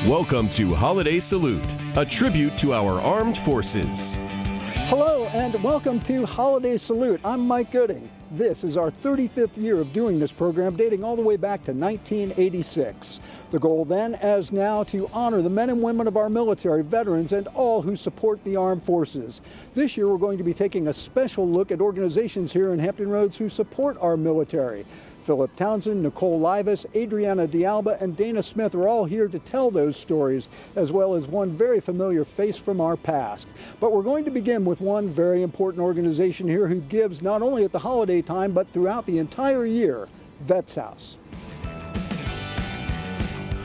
Welcome to Holiday Salute, a tribute to our armed forces. Hello and welcome to Holiday Salute. I'm Mike Gooding. This is our 35th year of doing this program, dating all the way back to 1986. The goal then, as now, to honor the men and women of our military, veterans, and all who support the armed forces. This year we're going to be taking a special look at organizations here in Hampton Roads who support our military. Philip Townsend, Nicole Livas, Adriana De Alba, and Dana Smith are all here to tell those stories, as well as one very familiar face from our past. But we're going to begin with one very important organization here who gives not only at the holiday time, but throughout the entire year, Vets House.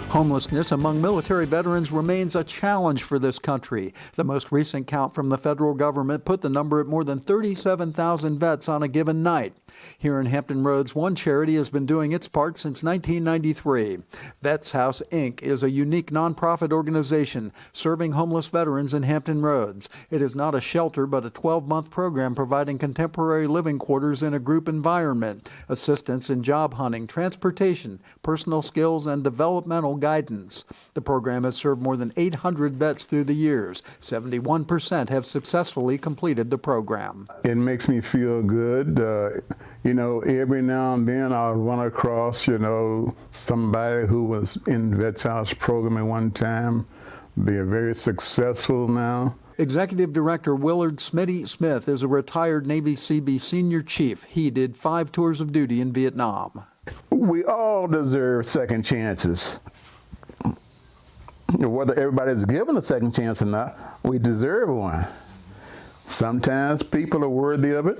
Homelessness among military veterans remains a challenge for this country. The most recent count from the federal government put the number at more than 37,000 vets on a given night. Here in Hampton Roads, one charity has been doing its part since 1993. Vets House, Inc. is a unique nonprofit organization serving homeless veterans in Hampton Roads. It is not a shelter, but a 12-month program providing contemporary living quarters in a group environment, assistance in job hunting, transportation, personal skills, and developmental guidance. The program has served more than 800 vets through the years. 71% have successfully completed the program. It makes me feel good. Every now and then I'll run across, somebody who was in Vets House program at one time. They're very successful now. Executive Director Willard Smitty Smith is a retired Navy Seabee senior chief. He did 5 tours of duty in Vietnam. We all deserve second chances. Whether everybody's given a second chance or not, we deserve one. Sometimes people are worthy of it.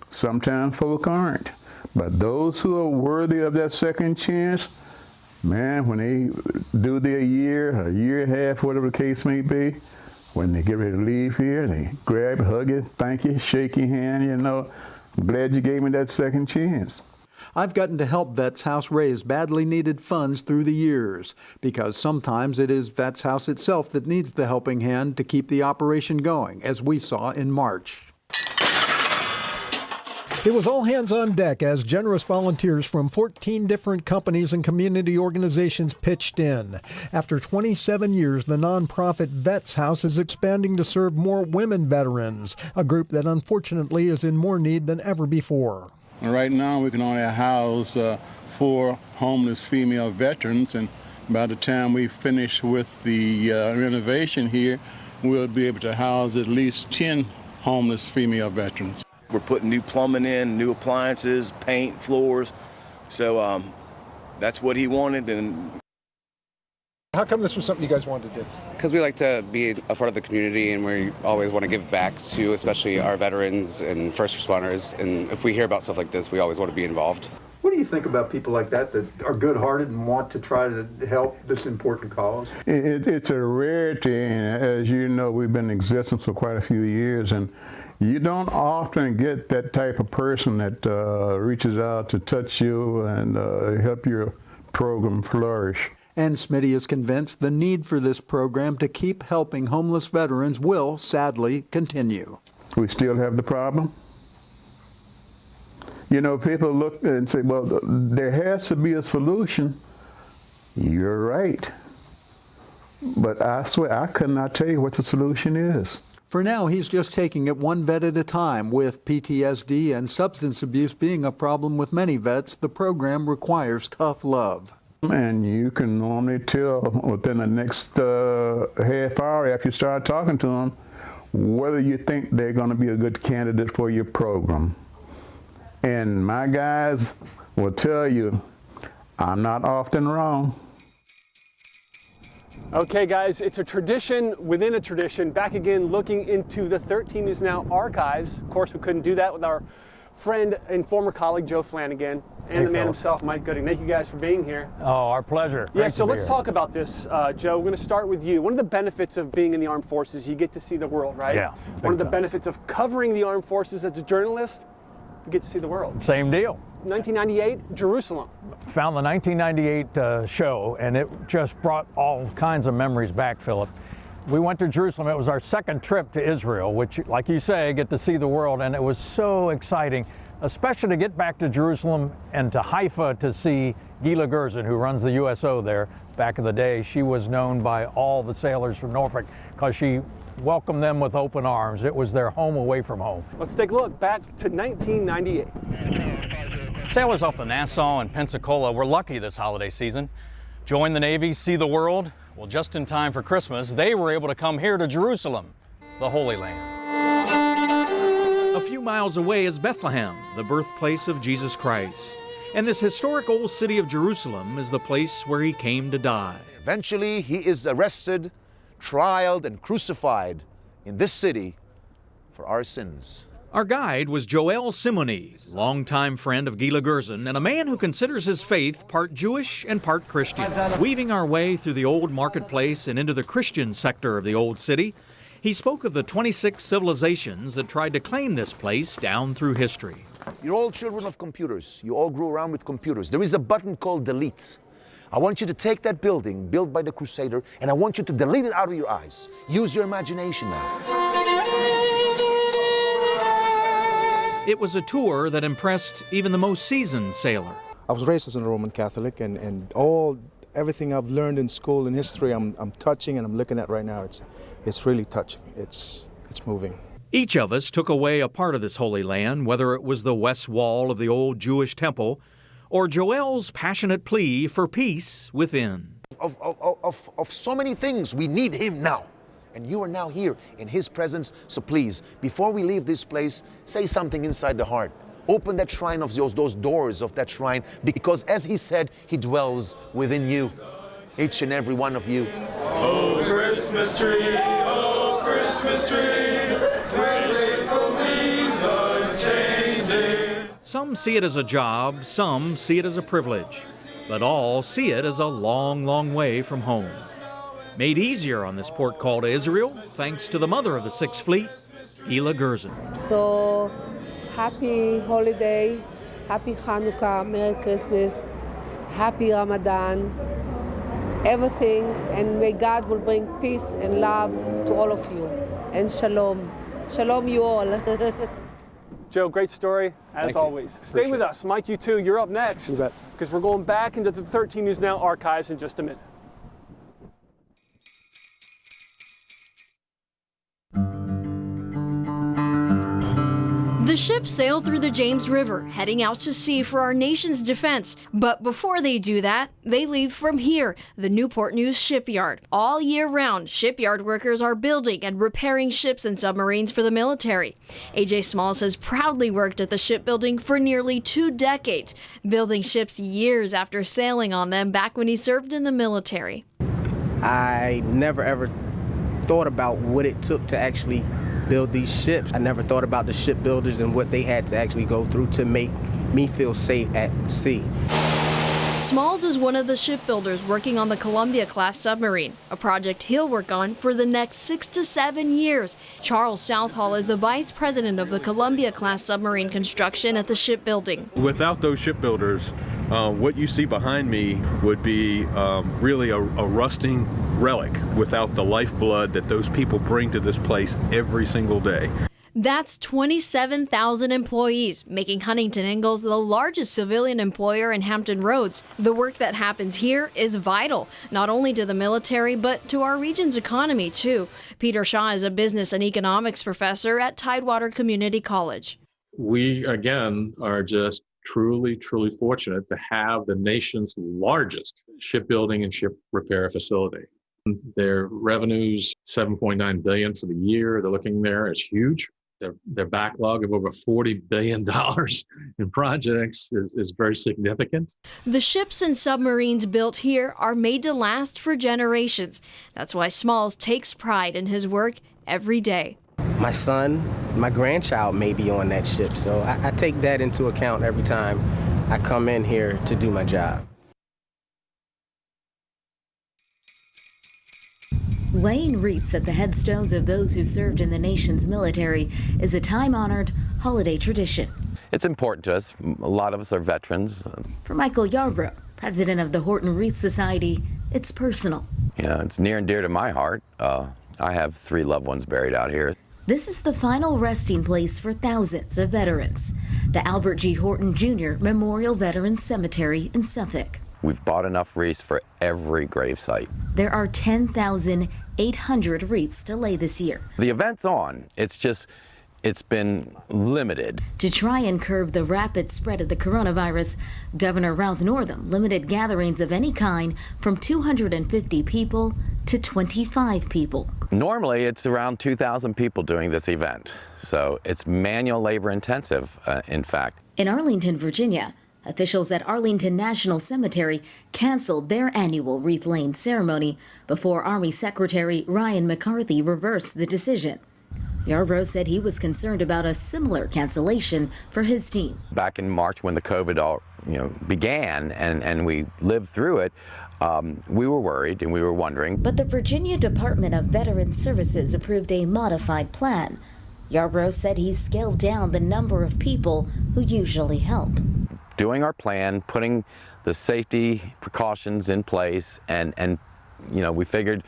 Sometimes folk aren't. But those who are worthy of that second chance, man, when they do their year, a year and a half, whatever the case may be, when they get ready to leave here, they grab, hug you, thank you, shake your hand, I'm glad you gave me that second chance. I've gotten to help Vets House raise badly needed funds through the years, because sometimes it is Vets House itself that needs the helping hand to keep the operation going, as we saw in March. It was all hands on deck as generous volunteers from 14 different companies and community organizations pitched in. After 27 years, the nonprofit Vets House is expanding to serve more women veterans, a group that unfortunately is in more need than ever before. Right now we can only house 4 homeless female veterans, and by the time we finish with the renovation here, we'll be able to house at least 10 homeless female veterans. We're putting new plumbing in, new appliances, paint, floors. So that's what he wanted. And How come this was something you guys wanted to do? Because we like to be a part of the community, and we always want to give back to especially our veterans and first responders. And if we hear about stuff like this, we always want to be involved. What do you think about people like that are good-hearted and want to try to help this important cause? It's a rarity, and as you know, we've been in existence for quite a few years, and you don't often get that type of person that reaches out to touch you and help your program flourish. And Smitty is convinced the need for this program to keep helping homeless veterans will, sadly, continue. We still have the problem. People look and say, well, there has to be a solution. You're right. But I swear, I could not tell you what the solution is. For now, he's just taking it one vet at a time. With PTSD and substance abuse being a problem with many vets, the program requires tough love. And you can normally tell within the next half hour after you start talking to them whether you think they're going to be a good candidate for your program. And my guys will tell you, I'm not often wrong. Okay guys, it's a tradition within a tradition. Back again looking into the 13 News Now archives. Of course, we couldn't do that with our friend and former colleague Joe Flanagan and the man himself, Mike Gooding. Thank you guys for being here. Oh, our pleasure. Yeah, so let's talk about this, Joe. We're going to start with you. One of the benefits of being in the armed forces, you get to see the world, right? Yeah. One of the benefits of covering the armed forces as a journalist, you get to see the world. Same deal. 1998, Jerusalem. Found the 1998 show, and it just brought all kinds of memories back, Philip. We went to Jerusalem. It was our second trip to Israel, which, like you say, get to see the world, and it was so exciting, especially to get back to Jerusalem and to Haifa to see Gila Gerson, who runs the USO there back in the day, she was known by all the sailors from Norfolk because she welcomed them with open arms. It was their home away from home. Let's take a look back to 1998. Sailors off the Nassau and Pensacola were lucky this holiday season. Join the Navy, see the world. Well, just in time for Christmas, they were able to come here to Jerusalem, the Holy Land. A few miles away is Bethlehem, the birthplace of Jesus Christ. And this historic old city of Jerusalem is the place where he came to die. Eventually, he is arrested, trialed, and crucified in this city for our sins. Our guide was Joel Simony, longtime friend of Gila Gerson and a man who considers his faith part Jewish and part Christian. Weaving our way through the old marketplace and into the Christian sector of the old city, he spoke of the 26 civilizations that tried to claim this place down through history. You're all children of computers. You all grew around with computers. There is a button called delete. I want you to take that building built by the Crusader and I want you to delete it out of your eyes. Use your imagination now. It was a tour that impressed even the most seasoned sailor. I was raised as a Roman Catholic and everything I've learned in school and history I'm touching and I'm looking at right now. It's really touching. It's moving. Each of us took away a part of this holy land, whether it was the west wall of the old Jewish temple or Joel's passionate plea for peace within. Of so many things, we need him now. And you are now here in his presence. So please, before we leave this place, say something inside the heart. Open that shrine of those doors of that shrine, because as he said, he dwells within you, each and every one of you. Oh, Christmas tree, oh, Christmas tree. Some see it as a job, some see it as a privilege, but all see it as a long, long way from home. Made easier on this port call to Israel, thanks to the mother of the Sixth Fleet, Gila Gerson. So, happy holiday, happy Hanukkah, Merry Christmas, happy Ramadan, everything, and may God will bring peace and love to all of you, and shalom. Shalom you all. Joe, great story, as always. Stay with us. Mike, you too. You're up next, because we're going back into the 13 News Now archives in just a minute. The ships sail through the James River, heading out to sea for our nation's defense. But before they do that, they leave from here, the Newport News Shipyard. All year round, shipyard workers are building and repairing ships and submarines for the military. AJ Smalls has proudly worked at the shipbuilding for nearly 2 decades, building ships years after sailing on them back when he served in the military. I never ever thought about what it took to actually build these ships. I never thought about the shipbuilders and what they had to actually go through to make me feel safe at sea. Smalls is one of the shipbuilders working on the Columbia-class submarine, a project he'll work on for the next 6 to 7 years. Charles Southall is the vice president of the Columbia-class submarine construction at the shipbuilding. Without those shipbuilders, what you see behind me would be really a rusting relic without the lifeblood that those people bring to this place every single day. That's 27,000 employees, making Huntington Ingalls the largest civilian employer in Hampton Roads. The work that happens here is vital, not only to the military, but to our region's economy, too. Peter Shaw is a business and economics professor at Tidewater Community College. We, again, are just truly fortunate to have the nation's largest shipbuilding and ship repair facility. Their revenues, $7.9 billion for the year. They're looking there. It's huge. Their backlog of over $40 billion in projects is very significant. The ships and submarines built here are made to last for generations. That's why Smalls takes pride in his work every day. My son, my grandchild may be on that ship, so I take that into account every time I come in here to do my job. Laying wreaths at the headstones of those who served in the nation's military is a time-honored holiday tradition. It's important to us. A lot of us are veterans. For Michael Yarbrough, president of the Horton Wreath Society, it's personal. Yeah, it's near and dear to my heart. I have 3 loved ones buried out here. This is the final resting place for thousands of veterans, the Albert G. Horton Jr. Memorial Veterans Cemetery in Suffolk. We've bought enough wreaths for every gravesite. There are 10,800 wreaths to lay this year. The event's on. It's been limited. To try and curb the rapid spread of the coronavirus, Governor Ralph Northam limited gatherings of any kind from 250 people to 25 people. Normally, it's around 2,000 people doing this event, so it's manual labor intensive, in fact. In Arlington, Virginia, officials at Arlington National Cemetery canceled their annual wreath-laying ceremony before Army Secretary Ryan McCarthy reversed the decision. Yarbrough said he was concerned about a similar cancellation for his team. Back in March, when the COVID began and we lived through it, we were worried and we were wondering. But the Virginia Department of Veterans Services approved a modified plan. Yarbrough said he scaled down the number of people who usually help. Doing our plan, putting the safety precautions in place, and we figured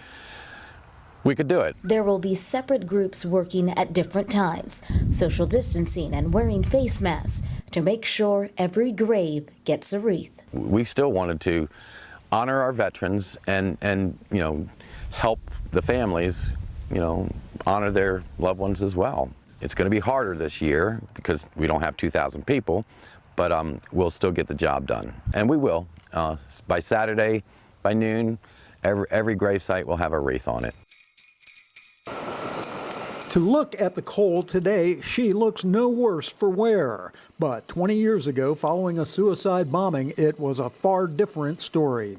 we could do it. There will be separate groups working at different times, social distancing and wearing face masks to make sure every grave gets a wreath. We still wanted to honor our veterans and help the families, honor their loved ones as well. It's going to be harder this year because we don't have 2,000 people, but we'll still get the job done. And we will. By Saturday, by noon, every gravesite will have a wreath on it. To look at the Cole today, she looks no worse for wear. But 20 years ago, following a suicide bombing, it was a far different story.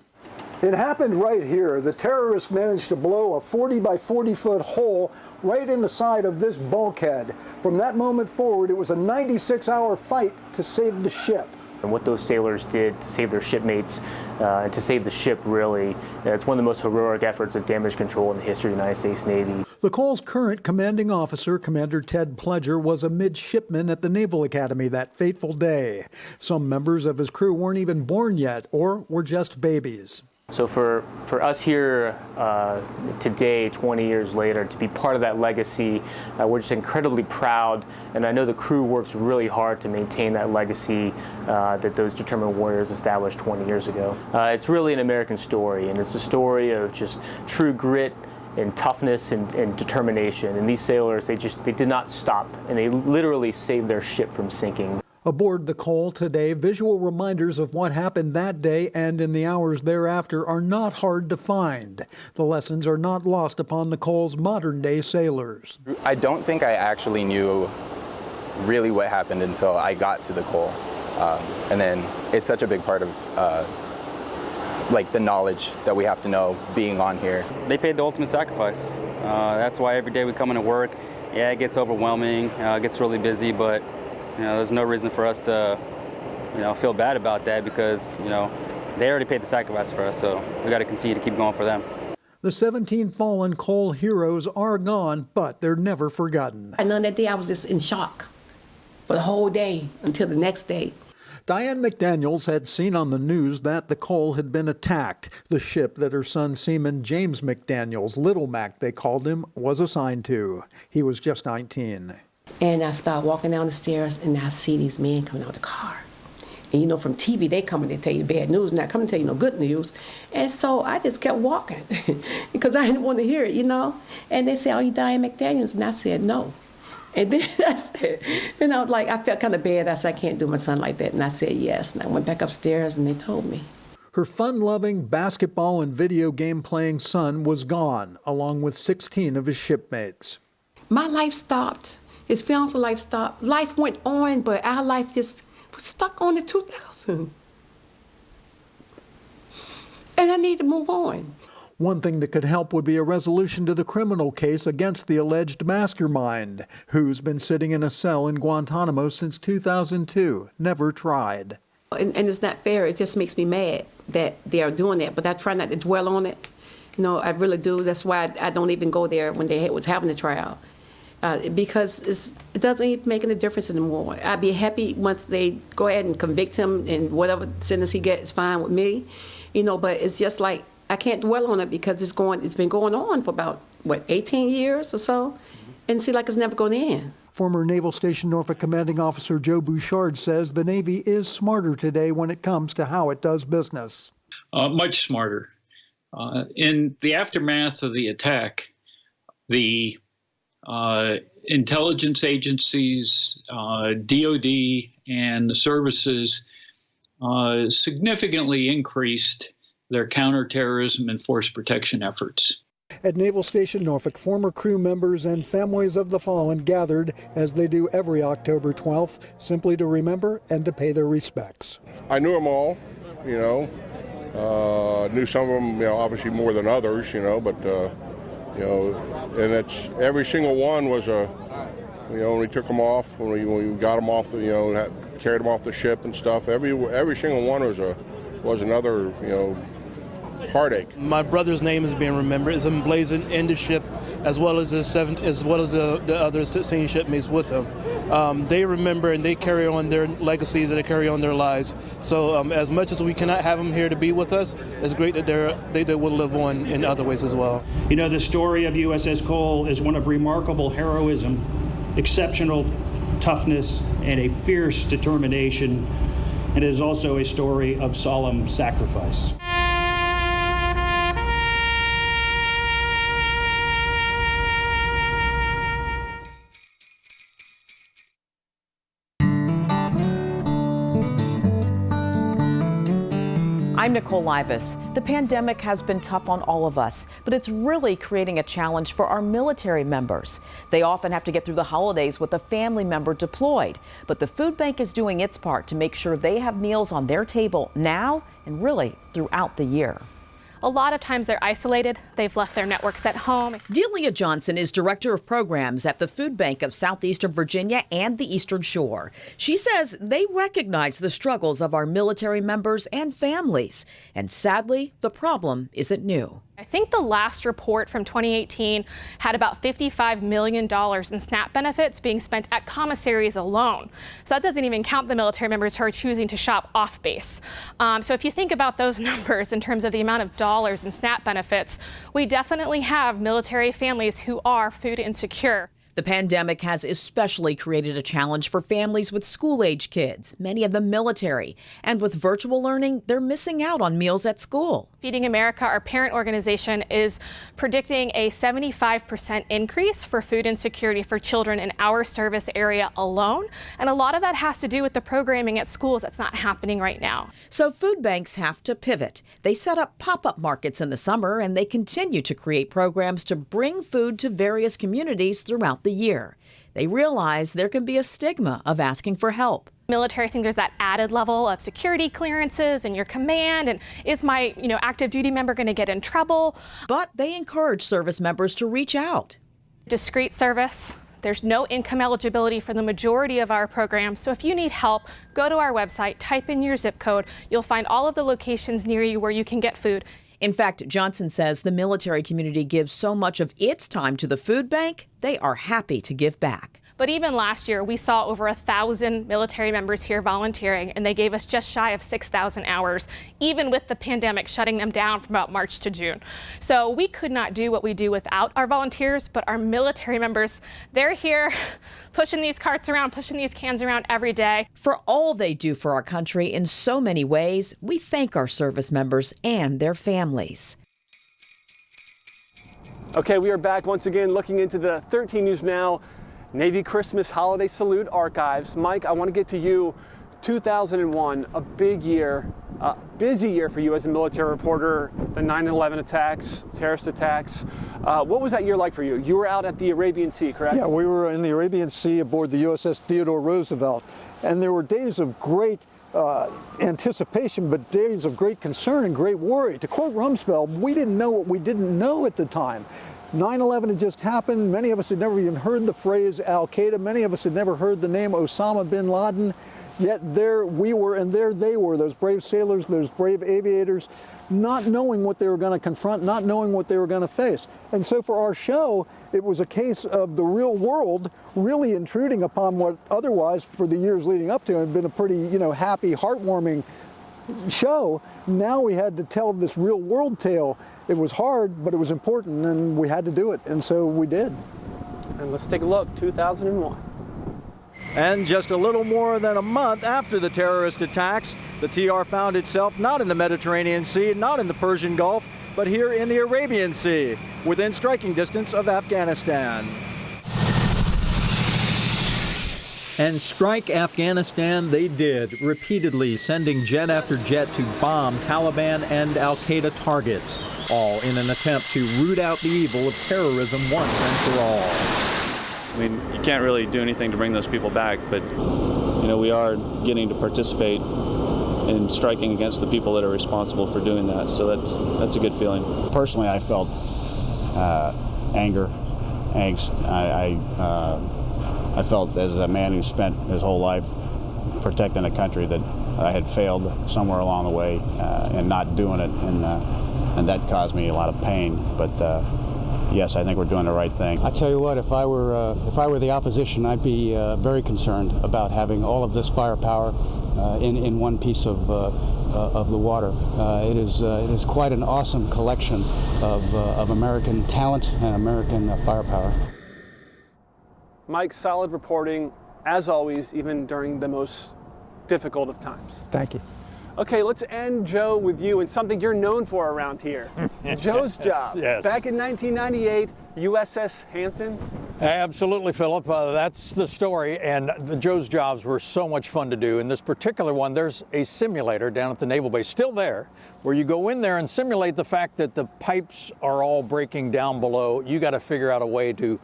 It happened right here. The terrorists managed to blow a 40 by 40 foot hole right in the side of this bulkhead. From that moment forward, it was a 96-hour fight to save the ship. And what those sailors did to save their shipmates, and to save the ship, really, it's one of the most heroic efforts of damage control in the history of the United States Navy. The Cole's current commanding officer, Commander Ted Pledger, was a midshipman at the Naval Academy that fateful day. Some members of his crew weren't even born yet or were just babies. So for us here today, 20 years later, to be part of that legacy, we're just incredibly proud. And I know the crew works really hard to maintain that legacy that those determined warriors established 20 years ago. It's really an American story, and it's a story of just true grit and toughness and determination. And these sailors, they did not stop, and they literally saved their ship from sinking. Aboard the Cole today, visual reminders of what happened that day and in the hours thereafter are not hard to find. The lessons are not lost upon the Cole's modern-day sailors. I don't think I actually knew really what happened until I got to the Cole. And then it's such a big part of like the knowledge that we have to know being on here. They paid the ultimate sacrifice. That's why every day we come into work, yeah, it gets overwhelming, it gets really busy, but there's no reason for us to, feel bad about that because, they already paid the sacrifice for us, so we got to continue to keep going for them. The 17 fallen Cole heroes are gone, but they're never forgotten. I know that day I was just in shock for the whole day until the next day. Diane McDaniels had seen on the news that the Cole had been attacked. The ship that her son Seaman James McDaniels, Little Mac they called him, was assigned to. He was just 19. And I started walking down the stairs, and I see these men coming out of the car. And from TV, they come and they tell you bad news, not come and tell you no good news. And so I just kept walking because I didn't want to hear it, And they said, "Are you Diane McDaniels?" And I said, "No." And then I was like, I felt kind of bad. I said, "I can't do my son like that." And I said, "Yes." And I went back upstairs, and they told me. Her fun-loving basketball and video game-playing son was gone, along with 16 of his shipmates. My life stopped. His fiancé life stopped. Life went on, but our life just was stuck on the 2000. And I need to move on. One thing that could help would be a resolution to the criminal case against the alleged mastermind, who's been sitting in a cell in Guantanamo since 2002, never tried. And it's not fair. It just makes me mad that they are doing that, but I try not to dwell on it. I really do. That's why I don't even go there when they was having the trial. Because it doesn't even make any difference anymore. I'd be happy once they go ahead and convict him, and whatever sentence he gets is fine with me, but it's just like I can't dwell on it because it's been going on for about 18 years or so, and it seems like it's never going to end. Former Naval Station Norfolk Commanding Officer Joe Bouchard says the Navy is smarter today when it comes to how it does business. much smarter. In the aftermath of the attack, the intelligence agencies, DOD, and the services significantly increased their counterterrorism and force protection efforts. At Naval Station Norfolk, former crew members and families of the fallen gathered, as they do every October 12th, simply to remember and to pay their respects. I knew them all, you know. Knew some of them, you know, obviously more than others, you know, but, you know, and it's every single one was you know, when we took them off, when we got them off, you know, carried them off the ship and stuff, every single one was another, you know, heartache. My brother's name is being remembered. It's emblazoned in the ship, as well as the other 16 shipmates with him. They remember and they carry on their legacies and they carry on their lives. So as much as we cannot have them here to be with us, it's great that they will live on in other ways as well. You know, the story of USS Cole is one of remarkable heroism, exceptional toughness, and a fierce determination. And it is also a story of solemn sacrifice. I'm Nicole Livas. The pandemic has been tough on all of us, but it's really creating a challenge for our military members. They often have to get through the holidays with a family member deployed, but the food bank is doing its part to make sure they have meals on their table now and really throughout the year. A lot of times they're isolated. They've left their networks at home. Delia Johnson is Director of Programs at the Food Bank of Southeastern Virginia and the Eastern Shore. She says they recognize the struggles of our military members and families. And sadly, the problem isn't new. I think the last report from 2018 had about $55 million in SNAP benefits being spent at commissaries alone. So that doesn't even count the military members who are choosing to shop off base. So if you think about those numbers in terms of the amount of dollars in SNAP benefits, we definitely have military families who are food insecure. The pandemic has especially created a challenge for families with school-age kids, many of them military. And with virtual learning, they're missing out on meals at school. Feeding America, our parent organization, is predicting a 75% increase for food insecurity for children in our service area alone. And a lot of that has to do with the programming at schools that's not happening right now. So food banks have to pivot. They set up pop-up markets in the summer, and they continue to create programs to bring food to various communities throughout the year. They realize there can be a stigma of asking for help. Military think there's that added level of security clearances and your command, and is my active duty member going to get in trouble? But they encourage service members to reach out. Discreet service. There's no income eligibility for the majority of our programs, so if you need help, go to our website, type in your zip code. You'll find all of the locations near you where you can get food. In fact, Johnson says the military community gives so much of its time to the food bank, they are happy to give back. But even last year, we saw over 1,000 military members here volunteering, and they gave us just shy of 6,000 hours, even with the pandemic shutting them down from about March to June. So we could not do what we do without our volunteers, but our military members, they're here pushing these carts around, pushing these cans around every day. For all they do for our country in so many ways, we thank our service members and their families. Okay, we are back once again looking into the 13 News Now Navy Christmas Holiday Salute archives. Mike, I want to get to you. 2001, a big year, busy year for you as a military reporter, the 9/11 attacks, terrorist attacks. What was that year like for you? You were out at the Arabian Sea, correct? Yeah, we were in the Arabian Sea aboard the USS Theodore Roosevelt, and there were days of great anticipation, but days of great concern and great worry. To quote Rumsfeld, we didn't know what we didn't know at the time. 9/11 had just happened. Many of us had never even heard the phrase Al-Qaeda. Many of us had never heard the name Osama bin Laden. Yet there we were, and there they were, those brave sailors, those brave aviators, not knowing what they were going to confront, not knowing what they were going to face. And so for our show, it was a case of the real world really intruding upon what otherwise, for the years leading up to it, had been a pretty, happy, heartwarming show. Now we had to tell this real world tale. It was hard, but it was important, and we had to do it, and so we did. And let's take a look, 2001. And just a little more than a month after the terrorist attacks, the TR found itself not in the Mediterranean Sea, not in the Persian Gulf, but here in the Arabian Sea, within striking distance of Afghanistan. And strike Afghanistan they did, repeatedly sending jet after jet to bomb Taliban and al-Qaeda targets, all in an attempt to root out the evil of terrorism once and for all. I mean, you can't really do anything to bring those people back, but we are getting to participate in striking against the people that are responsible for doing that. So that's a good feeling. Personally, I felt anger, angst. I felt as a man who spent his whole life protecting a country that I had failed somewhere along the way and not doing it, and that caused me a lot of pain. But yes, I think we're doing the right thing. I tell you what, if I were the opposition, I'd be very concerned about having all of this firepower in one piece of the water. It is quite an awesome collection of American talent and American firepower. Mike, solid reporting, as always, even during the most difficult of times. Thank you. Okay, let's end, Joe, with you and something you're known for around here. Joe's job. Yes. Back in 1998, USS Hampton. Absolutely, Philip. That's the story. And the Joe's jobs were so much fun to do. In this particular one, there's a simulator down at the Naval Base, still there, where you go in there and simulate the fact that the pipes are all breaking down below. You got to figure out a way to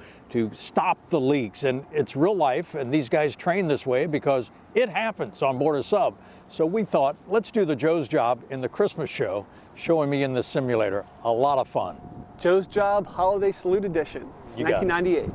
stop the leaks. And it's real life, and these guys train this way because it happens on board a sub. So we thought, let's do the Joe's job in the Christmas show, showing me in this simulator. A lot of fun. Joe's Job Holiday Salute Edition, 1998.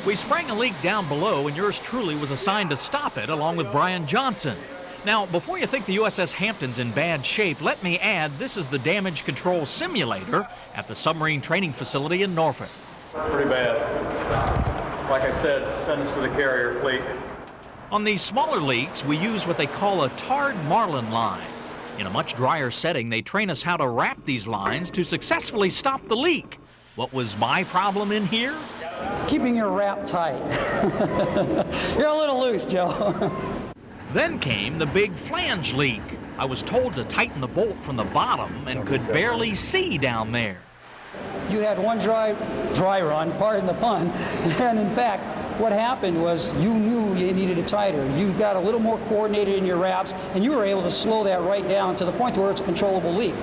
We sprang a leak down below, and yours truly was assigned to stop it, along with Brian Johnson. Now, before you think the USS Hampton's in bad shape, let me add this is the damage control simulator at the submarine training facility in Norfolk. Pretty bad. Like I said, send us to the carrier fleet. On these smaller leaks, we use what they call a tarred marlin line. In a much drier setting, they train us how to wrap these lines to successfully stop the leak. What was my problem in here? Keeping your wrap tight. You're a little loose, Joe. Then came the big flange leak. I was told to tighten the bolt from the bottom and could barely see down there. You had one dry run, pardon the pun, and in fact, what happened was you knew you needed it tighter. You got a little more coordinated in your wraps, and you were able to slow that right down to the point where it's a controllable leak.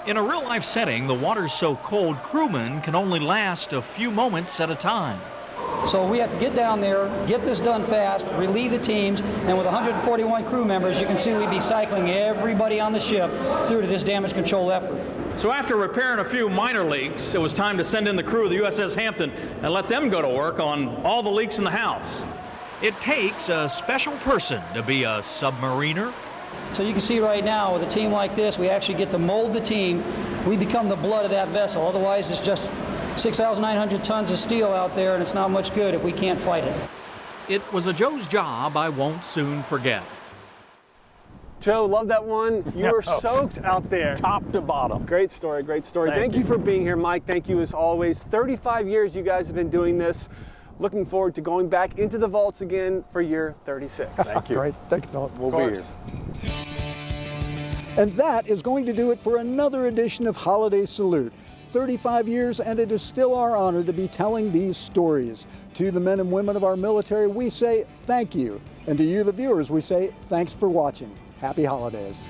In a real-life setting, the water's so cold, crewmen can only last a few moments at a time. So we have to get down there, get this done fast, relieve the teams, and with 141 crew members, you can see we'd be cycling everybody on the ship through to this damage control effort. So after repairing a few minor leaks, it was time to send in the crew of the USS Hampton and let them go to work on all the leaks in the house. It takes a special person to be a submariner. So you can see right now, with a team like this, we actually get to mold the team. We become the blood of that vessel. Otherwise, it's just 6,900 tons of steel out there, and it's not much good if we can't fight it. It was a Joe's job I won't soon forget. Joe, love that one. You were soaked out there. Top to bottom. Great story, great story. Thank you for being here, Mike. Thank you as always. 35 years you guys have been doing this. Looking forward to going back into the vaults again for year 36. Thank you. Great. Thank you, Philip. We'll be here. And that is going to do it for another edition of Holiday Salute. 35 years, and it is still our honor to be telling these stories. To the men and women of our military, we say thank you. And to you, the viewers, we say thanks for watching. Happy holidays.